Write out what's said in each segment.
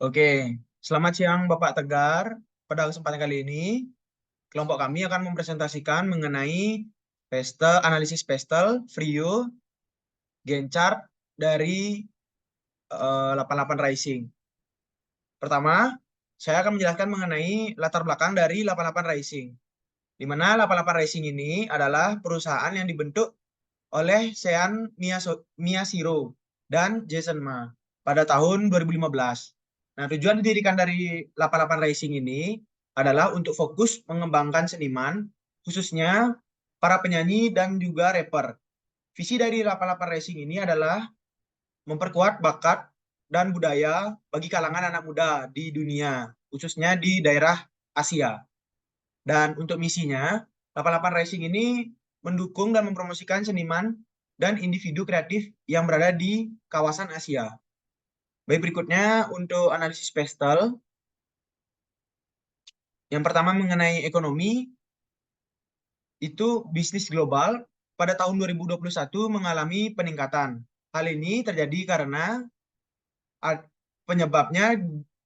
Oke, selamat siang Bapak Tegar. Pada kesempatan kali ini, kelompok kami akan mempresentasikan mengenai analisis pestel, Frio, Genchart dari 88 Rising. Pertama, saya akan menjelaskan mengenai latar belakang dari 88 Rising. Di mana 88 Rising ini adalah perusahaan yang dibentuk oleh Sean Miyashiro dan Jason Ma pada tahun 2015. Nah, tujuan didirikan dari 88 Rising ini adalah untuk fokus mengembangkan seniman, khususnya para penyanyi dan juga rapper. Visi dari 88 Rising ini adalah memperkuat bakat dan budaya bagi kalangan anak muda di dunia, khususnya di daerah Asia. Dan untuk misinya, 88 Rising ini mendukung dan mempromosikan seniman dan individu kreatif yang berada di kawasan Asia. Baik, berikutnya untuk analisis pestel. Yang pertama mengenai ekonomi, itu bisnis global pada tahun 2021 mengalami peningkatan. Hal ini terjadi karena penyebabnya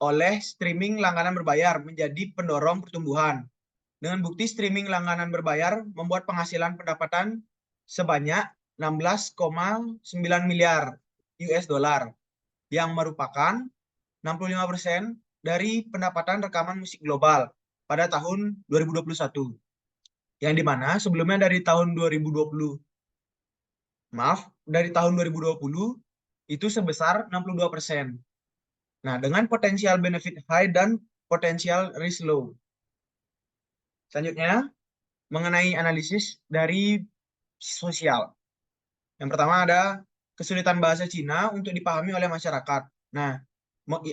oleh streaming langganan berbayar menjadi pendorong pertumbuhan. Dengan bukti streaming langganan berbayar membuat penghasilan pendapatan sebanyak 16,9 miliar US dollar yang merupakan 65% dari pendapatan rekaman musik global pada tahun 2021. Yang dimana sebelumnya dari tahun 2020 itu sebesar 62%. Nah, dengan potensial benefit high dan potensial risk low. Selanjutnya, mengenai analisis dari sosial. Yang pertama ada kesulitan bahasa Cina untuk dipahami oleh masyarakat. Nah,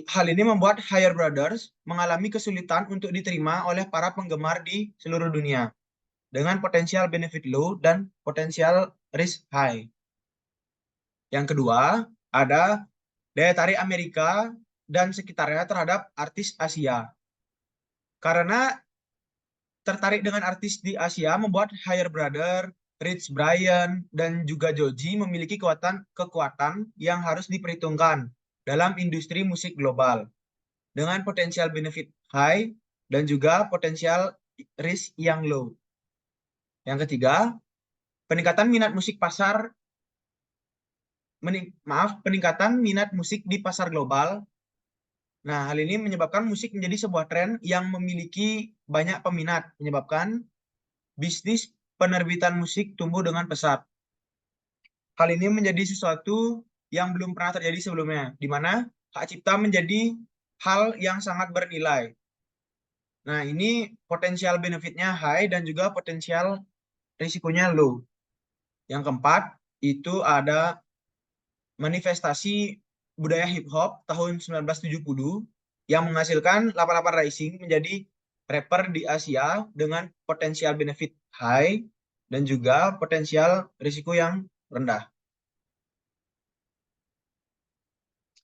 hal ini membuat Higher Brothers mengalami kesulitan untuk diterima oleh para penggemar di seluruh dunia dengan potensial benefit low dan potensial risk high. Yang kedua, ada daya tarik Amerika dan sekitarnya terhadap artis Asia. Karena tertarik dengan artis di Asia membuat Higher Brother, Rich Brian, dan juga Joji memiliki kekuatan yang harus diperhitungkan dalam industri musik global dengan potensial benefit high dan juga potensial risk yang low. Yang ketiga, peningkatan minat musik peningkatan minat musik di pasar global. Nah, hal ini menyebabkan musik menjadi sebuah tren yang memiliki banyak peminat, menyebabkan bisnis penerbitan musik tumbuh dengan pesat. Hal ini menjadi sesuatu yang belum pernah terjadi sebelumnya, di mana hak cipta menjadi hal yang sangat bernilai. Nah, ini potensial benefitnya high dan juga potensial risikonya low. Yang keempat, itu ada manifestasi budaya hip hop tahun 1970 yang menghasilkan 88 Rising menjadi rapper di Asia dengan potensial benefit high dan juga potensial risiko yang rendah.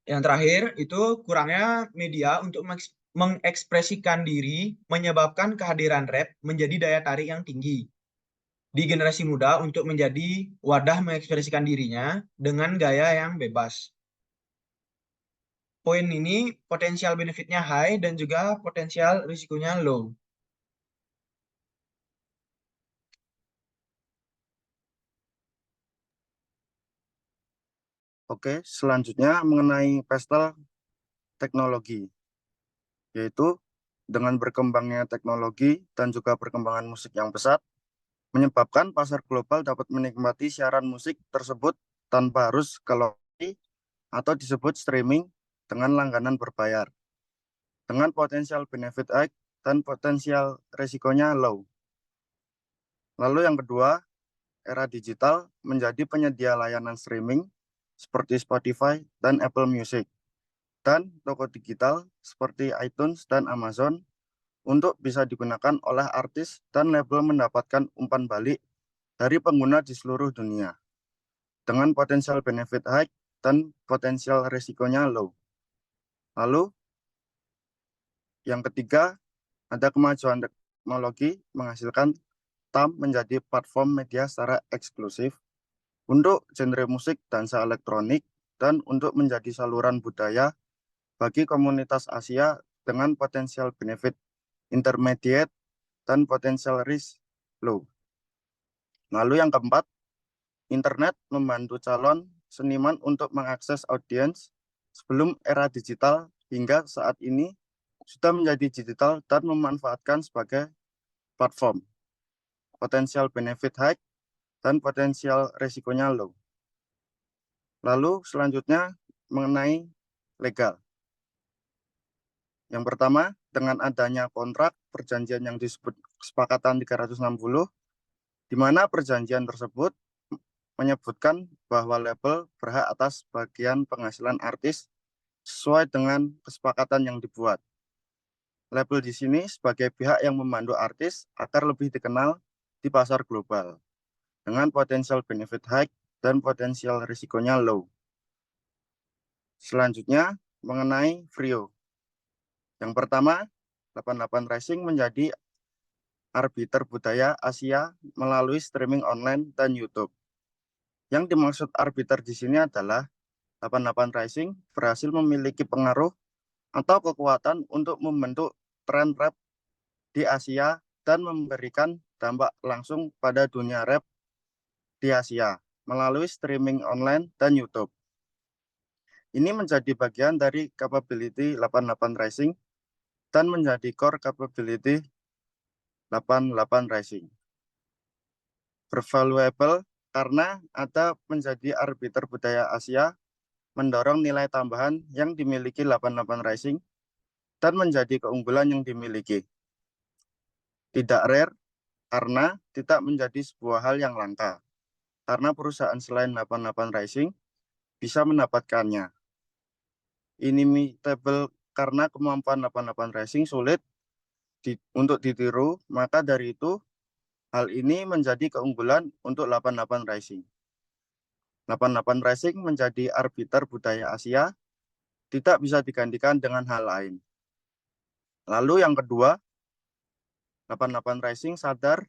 Yang terakhir itu kurangnya media untuk mengekspresikan diri menyebabkan kehadiran rap menjadi daya tarik yang tinggi di generasi muda untuk menjadi wadah mengekspresikan dirinya dengan gaya yang bebas. Poin ini potensial benefitnya high dan juga potensial risikonya low. Oke, selanjutnya mengenai pestel teknologi, yaitu dengan berkembangnya teknologi dan juga perkembangan musik yang pesat, menyebabkan pasar global dapat menikmati siaran musik tersebut tanpa harus ke lokasi atau disebut streaming dengan langganan berbayar, dengan potensial benefit high dan potensial risikonya low. Lalu yang kedua, era digital menjadi penyedia layanan streaming seperti Spotify dan Apple Music, dan toko digital seperti iTunes dan Amazon untuk bisa digunakan oleh artis dan label mendapatkan umpan balik dari pengguna di seluruh dunia dengan potensial benefit high dan potensial risikonya low. Lalu yang ketiga, ada kemajuan teknologi menghasilkan TAM menjadi platform media secara eksklusif untuk genre musik dansa elektronik dan untuk menjadi saluran budaya bagi komunitas Asia dengan potensial benefit intermediate dan potensial risk low. Lalu yang keempat, internet membantu calon seniman untuk mengakses audiens sebelum era digital hingga saat ini sudah menjadi digital dan memanfaatkan sebagai platform. Potensial benefit high dan potensial resikonya low. Lalu selanjutnya mengenai legal. Yang pertama, dengan adanya kontrak perjanjian yang disebut kesepakatan 360, di mana perjanjian tersebut menyebutkan bahwa label berhak atas bagian penghasilan artis sesuai dengan kesepakatan yang dibuat. Label di sini sebagai pihak yang memandu artis agar lebih dikenal di pasar global, dengan potensial benefit high dan potensial risikonya low. Selanjutnya, mengenai Frio. Yang pertama, 88 Rising menjadi arbiter budaya Asia melalui streaming online dan YouTube. Yang dimaksud arbiter di sini adalah 88 Rising berhasil memiliki pengaruh atau kekuatan untuk membentuk tren rap di Asia dan memberikan dampak langsung pada dunia rap di Asia melalui streaming online dan YouTube. Ini menjadi bagian dari capability 88 Rising dan menjadi core capability 88 Rising. Bervaluable karena ada menjadi arbiter budaya Asia mendorong nilai tambahan yang dimiliki 88 Rising dan menjadi keunggulan yang dimiliki. Tidak rare karena tidak menjadi sebuah hal yang langka, karena perusahaan selain 88 Rising bisa mendapatkannya. Inimitable karena kemampuan 88 Rising sulit untuk ditiru, maka dari itu hal ini menjadi keunggulan untuk 88 Rising. 88 Rising menjadi arbiter budaya Asia, tidak bisa digantikan dengan hal lain. Lalu yang kedua, 88 Rising sadar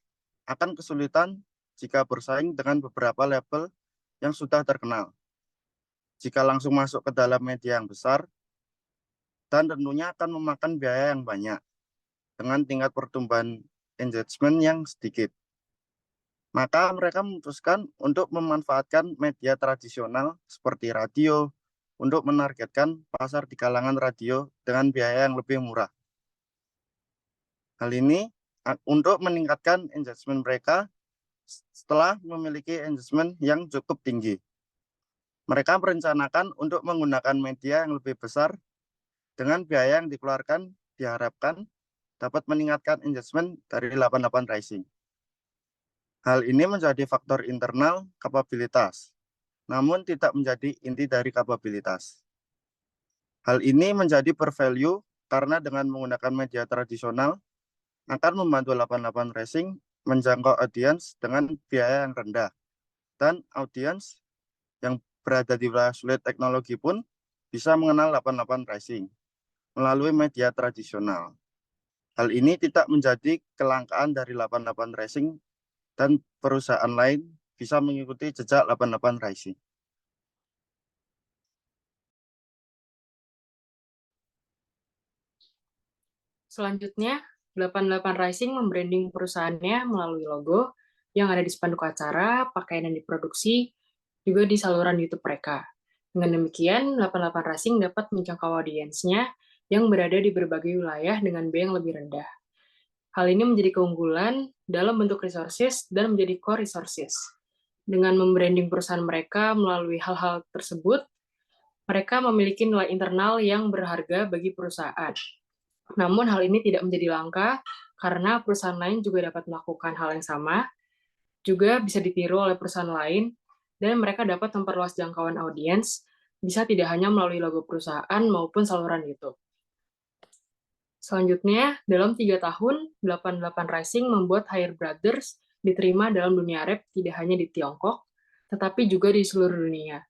akan kesulitan jika bersaing dengan beberapa label yang sudah terkenal. Jika langsung masuk ke dalam media yang besar, dan tentunya akan memakan biaya yang banyak, dengan tingkat pertumbuhan engagement yang sedikit. Maka mereka memutuskan untuk memanfaatkan media tradisional seperti radio untuk menargetkan pasar di kalangan radio dengan biaya yang lebih murah. Hal ini untuk meningkatkan engagement mereka setelah memiliki engagement yang cukup tinggi. Mereka merencanakan untuk menggunakan media yang lebih besar dengan biaya yang dikeluarkan diharapkan dapat meningkatkan engagement dari 88 Rising. Hal ini menjadi faktor internal kapabilitas, namun tidak menjadi inti dari kapabilitas. Hal ini menjadi bervalue karena dengan menggunakan media tradisional akan membantu 88 Rising menjangkau audiens dengan biaya yang rendah. Dan audiens yang berada di wilayah sulit teknologi pun bisa mengenal 88 Rising melalui media tradisional. Hal ini tidak menjadi kelangkaan dari 88 Rising dan perusahaan lain bisa mengikuti jejak 88 Rising. Selanjutnya, 88 Rising membranding perusahaannya melalui logo yang ada di spanduk acara, pakaian yang diproduksi, juga di saluran YouTube mereka. Dengan demikian, 88 Rising dapat menjangkau audiensnya yang berada di berbagai wilayah dengan biaya yang lebih rendah. Hal ini menjadi keunggulan dalam bentuk resources dan menjadi core resources. Dengan membranding perusahaan mereka melalui hal-hal tersebut, mereka memiliki nilai internal yang berharga bagi perusahaan. Namun hal ini tidak menjadi langka karena perusahaan lain juga dapat melakukan hal yang sama, juga bisa ditiru oleh perusahaan lain, dan mereka dapat memperluas jangkauan audiens, bisa tidak hanya melalui logo perusahaan maupun saluran YouTube. Selanjutnya, dalam 3 tahun, 88 Rising membuat Higher Brothers diterima dalam dunia rap tidak hanya di Tiongkok, tetapi juga di seluruh dunia,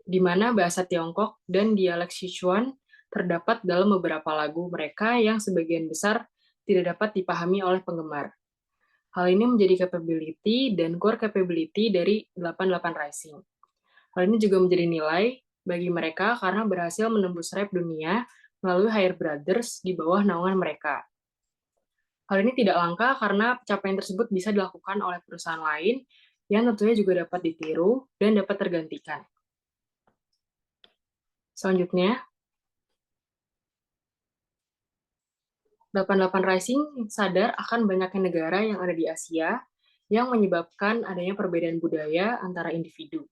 di mana bahasa Tiongkok dan dialek Sichuan terdapat dalam beberapa lagu mereka yang sebagian besar tidak dapat dipahami oleh penggemar. Hal ini menjadi capability dan core capability dari 88 Rising. Hal ini juga menjadi nilai bagi mereka karena berhasil menembus rap dunia melalui Higher Brothers di bawah naungan mereka. Hal ini tidak langka karena pencapaian tersebut bisa dilakukan oleh perusahaan lain yang tentunya juga dapat ditiru dan dapat tergantikan. Selanjutnya, 88 Rising sadar akan banyaknya negara yang ada di Asia yang menyebabkan adanya perbedaan budaya antara individu.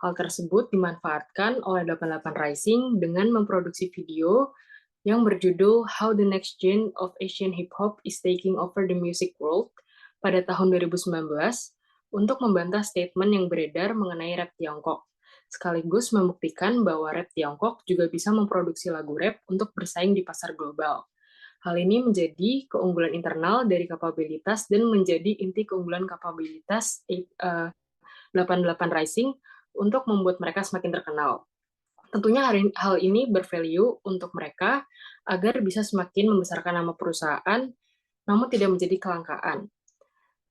Hal tersebut dimanfaatkan oleh 88 Rising dengan memproduksi video yang berjudul How the Next Gen of Asian Hip Hop is Taking Over the Music World pada tahun 2019 untuk membantah statement yang beredar mengenai rap Tiongkok, sekaligus membuktikan bahwa rap Tiongkok juga bisa memproduksi lagu rap untuk bersaing di pasar global. Hal ini menjadi keunggulan internal dari kapabilitas dan menjadi inti keunggulan kapabilitas 88 Rising untuk membuat mereka semakin terkenal. Tentunya hal ini bervalue untuk mereka agar bisa semakin membesarkan nama perusahaan, namun tidak menjadi kelangkaan.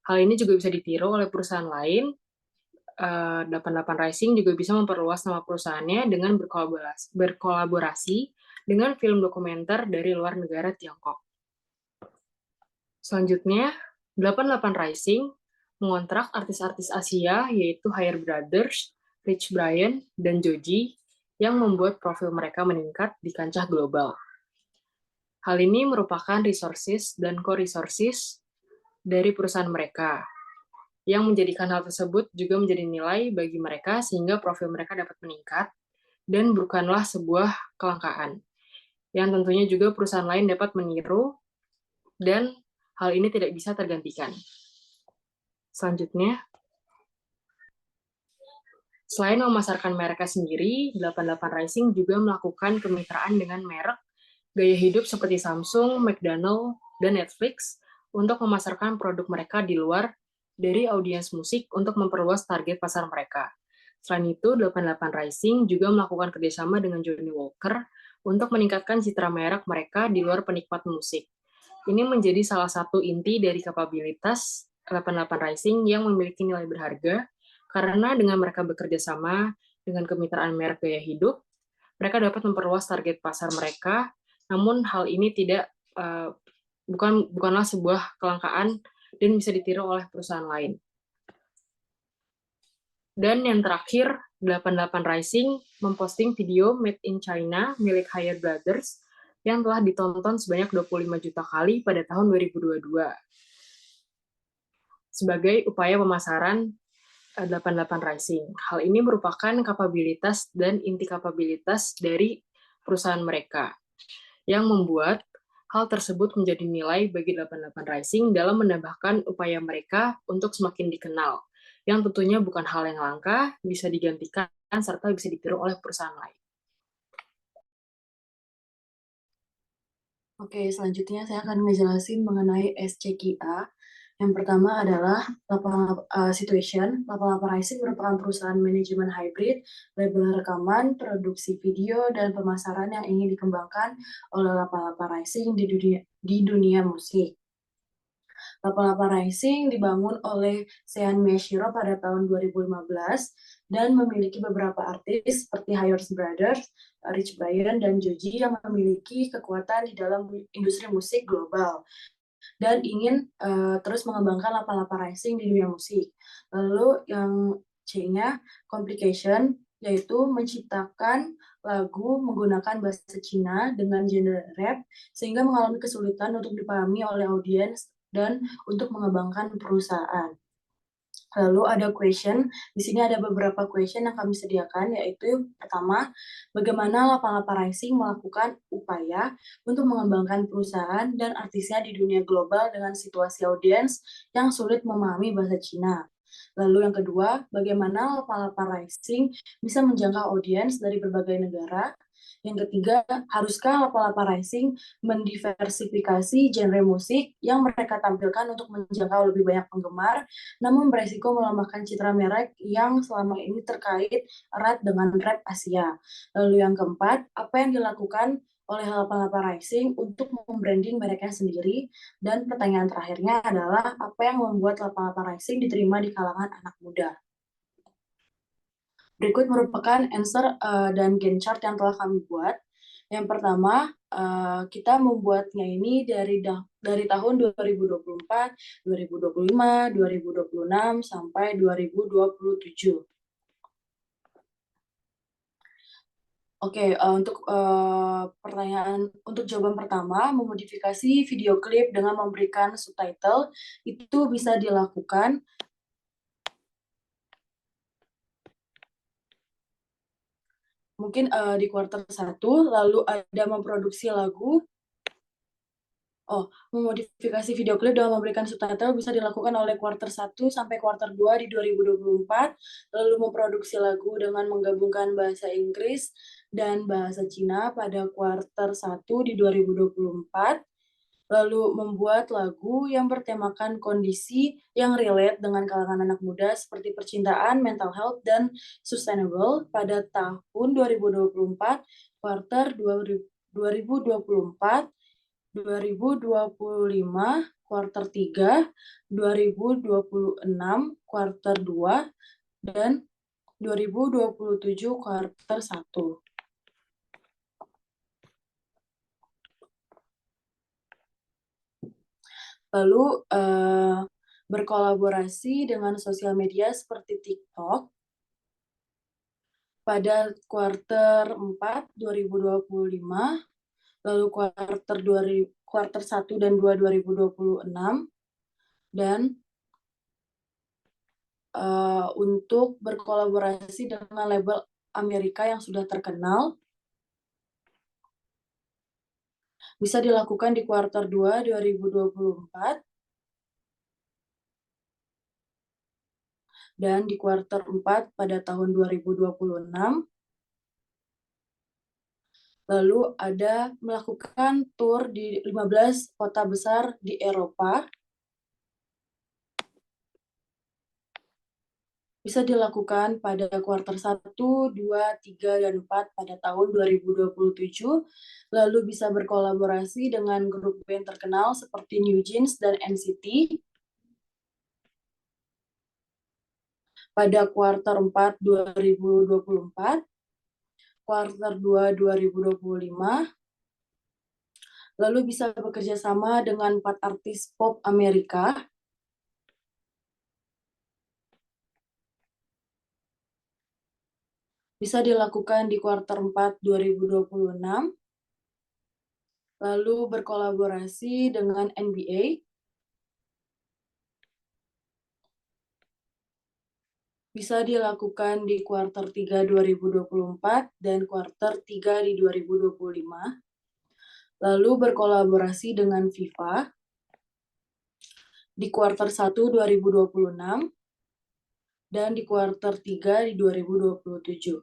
Hal ini juga bisa ditiru oleh perusahaan lain. 88 Rising juga bisa memperluas nama perusahaannya dengan berkolaborasi dengan film dokumenter dari luar negara Tiongkok. Selanjutnya, 88 Rising mengontrak artis-artis Asia yaitu Higher Brothers, Rich Brian, dan Joji yang membuat profil mereka meningkat di kancah global. Hal ini merupakan resources dan core resources dari perusahaan mereka, yang menjadikan hal tersebut juga menjadi nilai bagi mereka sehingga profil mereka dapat meningkat dan bukanlah sebuah kelangkaan, yang tentunya juga perusahaan lain dapat meniru dan hal ini tidak bisa tergantikan. Selanjutnya, selain memasarkan mereknya sendiri, 88 Rising juga melakukan kemitraan dengan merek gaya hidup seperti Samsung, McDonald, dan Netflix untuk memasarkan produk mereka di luar dari audiens musik untuk memperluas target pasar mereka. Selain itu, 88 Rising juga melakukan kerjasama dengan Johnny Walker untuk meningkatkan citra merek mereka di luar penikmat musik. Ini menjadi salah satu inti dari kapabilitas 88 Rising yang memiliki nilai berharga, karena dengan mereka bekerja sama dengan kemitraan merek gaya hidup, mereka dapat memperluas target pasar mereka, namun hal ini bukanlah sebuah kelangkaan dan bisa ditiru oleh perusahaan lain. Dan yang terakhir, 88 Rising memposting video Made in China milik Higher Brothers yang telah ditonton sebanyak 25 juta kali pada tahun 2022. Sebagai upaya pemasaran 88 Rising. Hal ini merupakan kapabilitas dan inti kapabilitas dari perusahaan mereka, yang membuat hal tersebut menjadi nilai bagi 88 Rising dalam menambahkan upaya mereka untuk semakin dikenal, yang tentunya bukan hal yang langka, bisa digantikan, serta bisa ditiru oleh perusahaan lain. Oke, selanjutnya saya akan ngejelasin mengenai SCQA. Yang pertama adalah Situation. 88 Rising merupakan perusahaan manajemen hybrid, label rekaman, produksi video, dan pemasaran yang ingin dikembangkan oleh 88 Rising di dunia musik. 88 Rising dibangun oleh Sean Miyashiro pada tahun 2015 dan memiliki beberapa artis seperti Higher Brothers, Rich Brian, dan Joji yang memiliki kekuatan di dalam industri musik global dan ingin terus mengembangkan 88 Rising di dunia musik. Lalu yang C-nya, Complication, yaitu menciptakan lagu menggunakan bahasa Cina dengan genre rap, sehingga mengalami kesulitan untuk dipahami oleh audiens dan untuk mengembangkan perusahaan. Lalu ada question, di sini ada beberapa question yang kami sediakan, yaitu pertama, bagaimana 88 Rising melakukan upaya untuk mengembangkan perusahaan dan artisnya di dunia global dengan situasi audiens yang sulit memahami bahasa Cina. Lalu yang kedua, bagaimana 88 Rising bisa menjangkau audiens dari berbagai negara. Yang ketiga, haruskah 88 Rising mendiversifikasi genre musik yang mereka tampilkan untuk menjangkau lebih banyak penggemar, namun beresiko melemahkan citra merek yang selama ini terkait erat dengan rap Asia. Lalu yang keempat, apa yang dilakukan oleh 88 Rising untuk membranding mereknya sendiri? Dan pertanyaan terakhirnya adalah, apa yang membuat 88 Rising diterima di kalangan anak muda? Berikut merupakan answer dan Gantt chart yang telah kami buat. Yang pertama, kita membuatnya ini dari tahun 2024, 2025, 2026, sampai 2027. Oke, untuk jawaban pertama, memodifikasi video klip dengan memberikan subtitle itu bisa dilakukan mungkin di kuartal 1, lalu ada memproduksi lagu. Memodifikasi video klip dengan memberikan subtitle bisa dilakukan oleh kuartal 1 sampai kuartal 2 di 2024, lalu memproduksi lagu dengan menggabungkan bahasa Inggris dan bahasa Cina pada kuartal 1 di 2024, lalu membuat lagu yang bertemakan kondisi yang relate dengan kalangan anak muda seperti percintaan, mental health, dan sustainable pada tahun 2024, kuartal 2024, 2025, kuartal 3, 2026, kuartal 2, dan 2027, kuartal 1. Lalu berkolaborasi dengan sosial media seperti TikTok pada kuartal 4 2025, lalu kuartal 1 dan 2 2026, dan untuk berkolaborasi dengan label Amerika yang sudah terkenal bisa dilakukan di kuartal 2 2024 dan di kuartal 4 pada tahun 2026. Lalu ada melakukan tour di 15 kota besar di Eropa. Bisa dilakukan pada kuartal 1, 2, 3, dan 4 pada tahun 2027. Lalu bisa berkolaborasi dengan grup band terkenal seperti New Jeans dan NCT pada kuartal 4 2024, kuartal 2 2025, lalu bisa bekerja sama dengan 4 artis pop Amerika. Bisa dilakukan di kuartal 4 2026, lalu berkolaborasi dengan NBA. Bisa dilakukan di kuartal 3 2024 dan kuartal 3 di 2025. Lalu berkolaborasi dengan FIFA di kuartal 1 2026 dan di kuartal 3 di 2027.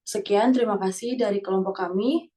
Sekian, terima kasih dari kelompok kami.